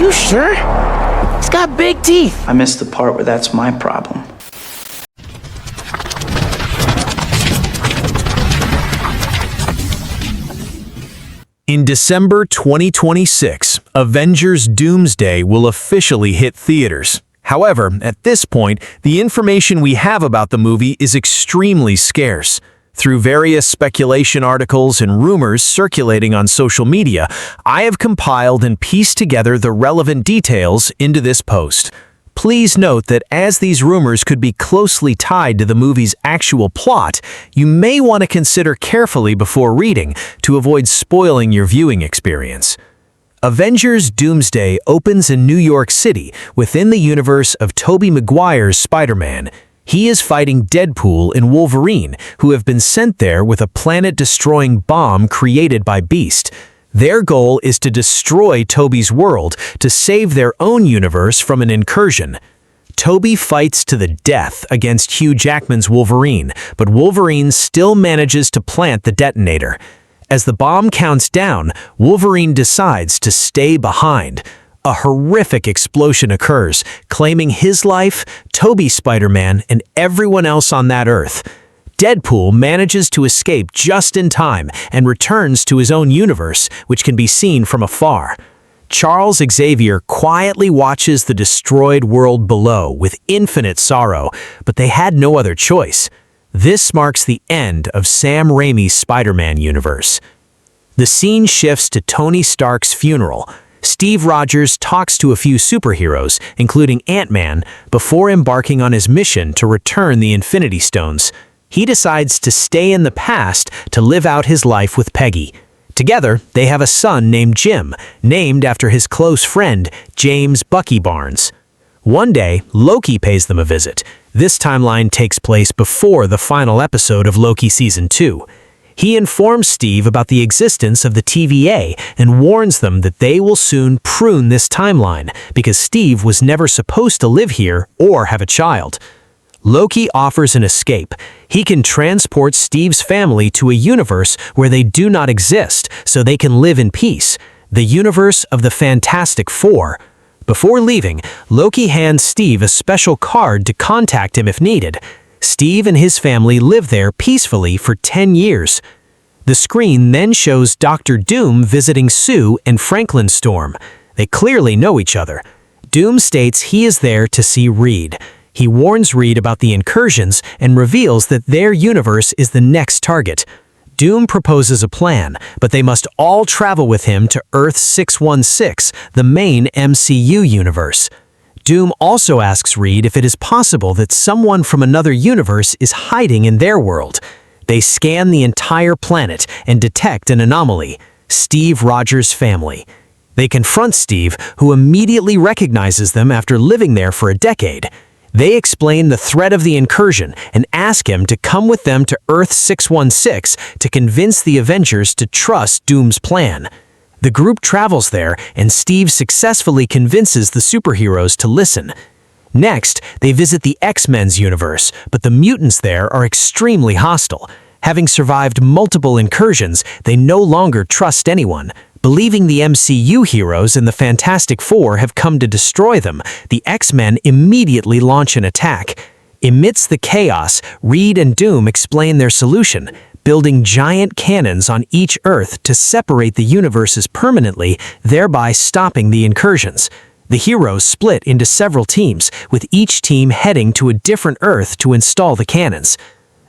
you sure? He's got big teeth. I missed the part where that's my problem. In December 2026, Avengers Doomsday will officially hit theaters. However, at this point, the information we have about the movie is extremely scarce. Through various speculation articles and rumors circulating on social media, I have compiled and pieced together the relevant details into this post. Please note that as these rumors could be closely tied to the movie's actual plot, you may want to consider carefully before reading to avoid spoiling your viewing experience. Avengers Doomsday opens in New York City within the universe of Tobey Maguire's Spider-Man. He is fighting Deadpool and Wolverine, who have been sent there with a planet-destroying bomb created by Beast. Their goal is to destroy Tobey's world to save their own universe from an incursion. Tobey fights to the death against Hugh Jackman's Wolverine, but Wolverine still manages to plant the detonator. As the bomb counts down, Wolverine decides to stay behind. A horrific explosion occurs, claiming his life, Tobey's Spider-Man, and everyone else on that Earth. Deadpool manages to escape just in time and returns to his own universe, which can be seen from afar. Charles Xavier quietly watches the destroyed world below with infinite sorrow, but they had no other choice. This marks the end of Sam Raimi's Spider-Man universe. The scene shifts to Tony Stark's funeral. Steve Rogers talks to a few superheroes, including Ant-Man, before embarking on his mission to return the Infinity Stones. He decides to stay in the past to live out his life with Peggy. Together, they have a son named Jim, named after his close friend, James Bucky Barnes. One day, Loki pays them a visit. This timeline takes place before the final episode of Loki Season 2. He informs Steve about the existence of the TVA and warns them that they will soon prune this timeline because Steve was never supposed to live here or have a child. Loki offers an escape. He can transport Steve's family to a universe where they do not exist so they can live in peace, the universe of the Fantastic Four. Before leaving, Loki hands Steve a special card to contact him if needed. Steve and his family live there peacefully for 10 years. The screen then shows Dr. Doom visiting Sue and Franklin Storm. They clearly know each other. Doom states he is there to see Reed. He warns Reed about the incursions and reveals that their universe is the next target. Doom proposes a plan, but they must all travel with him to Earth 616, the main MCU universe. Doom also asks Reed if it is possible that someone from another universe is hiding in their world. They scan the entire planet and detect an anomaly: Steve Rogers' family. They confront Steve, who immediately recognizes them after living there for a decade. They explain the threat of the incursion and ask him to come with them to Earth 616 to convince the Avengers to trust Doom's plan. The group travels there, and Steve successfully convinces the superheroes to listen. Next, they visit the X-Men's universe, but the mutants there are extremely hostile. Having survived multiple incursions, they no longer trust anyone. Believing the MCU heroes and the Fantastic Four have come to destroy them, the X-Men immediately launch an attack. Amidst the chaos, Reed and Doom explain their solution: building giant cannons on each Earth to separate the universes permanently, thereby stopping the incursions. The heroes split into several teams, with each team heading to a different Earth to install the cannons.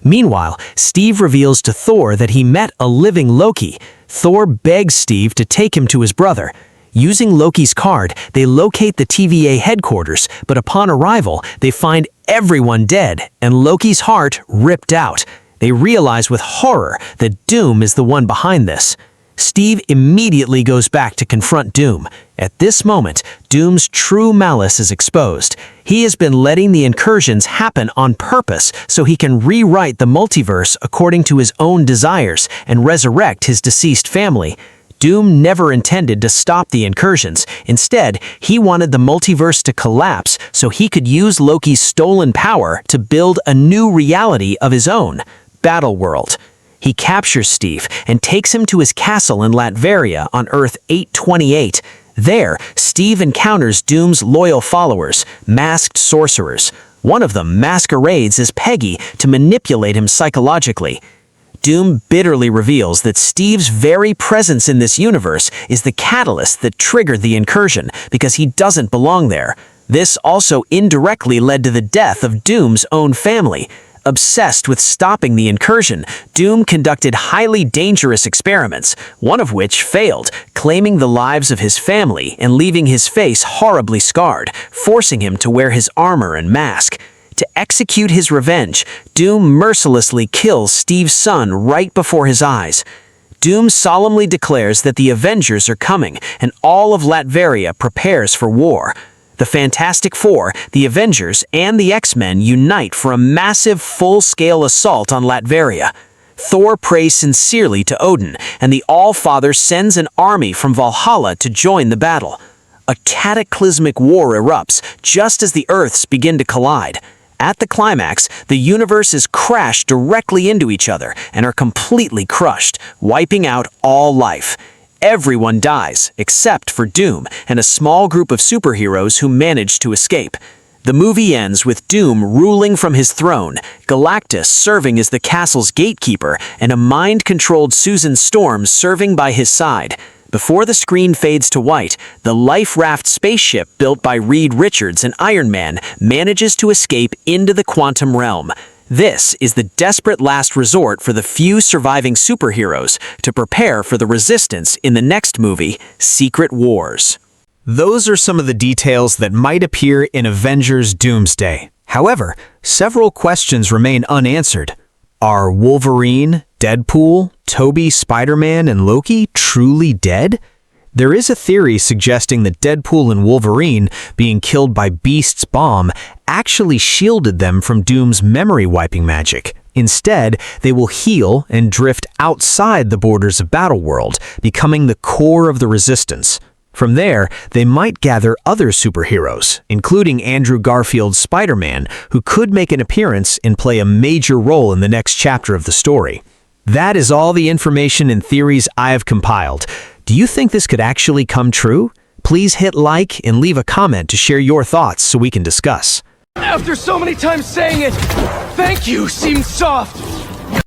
Meanwhile, Steve reveals to Thor that he met a living Loki. Thor begs Steve to take him to his brother. Using Loki's card, they locate the TVA headquarters, but upon arrival, they find everyone dead and Loki's heart ripped out. They realize with horror that Doom is the one behind this. Steve immediately goes back to confront Doom. At this moment, Doom's true malice is exposed. He has been letting the incursions happen on purpose so he can rewrite the multiverse according to his own desires and resurrect his deceased family. Doom never intended to stop the incursions. Instead, he wanted the multiverse to collapse so he could use Loki's stolen power to build a new reality of his own, Battleworld. He captures Steve and takes him to his castle in Latveria on Earth 828. There, Steve encounters Doom's loyal followers, masked sorcerers. One of them masquerades as Peggy to manipulate him psychologically. Doom bitterly reveals that Steve's very presence in this universe is the catalyst that triggered the incursion because he doesn't belong there. This also indirectly led to the death of Doom's own family. Obsessed with stopping the incursion, Doom conducted highly dangerous experiments, one of which failed, claiming the lives of his family and leaving his face horribly scarred, forcing him to wear his armor and mask. To execute his revenge, Doom mercilessly kills Steve's son right before his eyes. Doom solemnly declares that the Avengers are coming, and all of Latveria prepares for war. The Fantastic Four, the Avengers, and the X-Men unite for a massive full-scale assault on Latveria. Thor prays sincerely to Odin, and the All-Father sends an army from Valhalla to join the battle. A cataclysmic war erupts just as the Earths begin to collide. At the climax, the universes crash directly into each other and are completely crushed, wiping out all life. Everyone dies, except for Doom and a small group of superheroes who manage to escape. The movie ends with Doom ruling from his throne, Galactus serving as the castle's gatekeeper, and a mind-controlled Susan Storm serving by his side. Before the screen fades to white, the life raft spaceship built by Reed Richards and Iron Man manages to escape into the quantum realm. This is the desperate last resort for the few surviving superheroes to prepare for the resistance in the next movie, Secret Wars. Those are some of the details that might appear in Avengers Doomsday. However, several questions remain unanswered. Are Wolverine, Deadpool, Tobey, Spider-Man, and Loki truly dead? There is a theory suggesting that Deadpool and Wolverine being killed by Beast's bomb actually shielded them from Doom's memory-wiping magic. Instead, they will heal and drift outside the borders of Battleworld, becoming the core of the Resistance. From there, they might gather other superheroes, including Andrew Garfield's Spider-Man, who could make an appearance and play a major role in the next chapter of the story. That is all the information and theories I have compiled. Do you think this could actually come true? Please hit like and leave a comment to share your thoughts so we can discuss. After so many times saying it, thank you seems soft.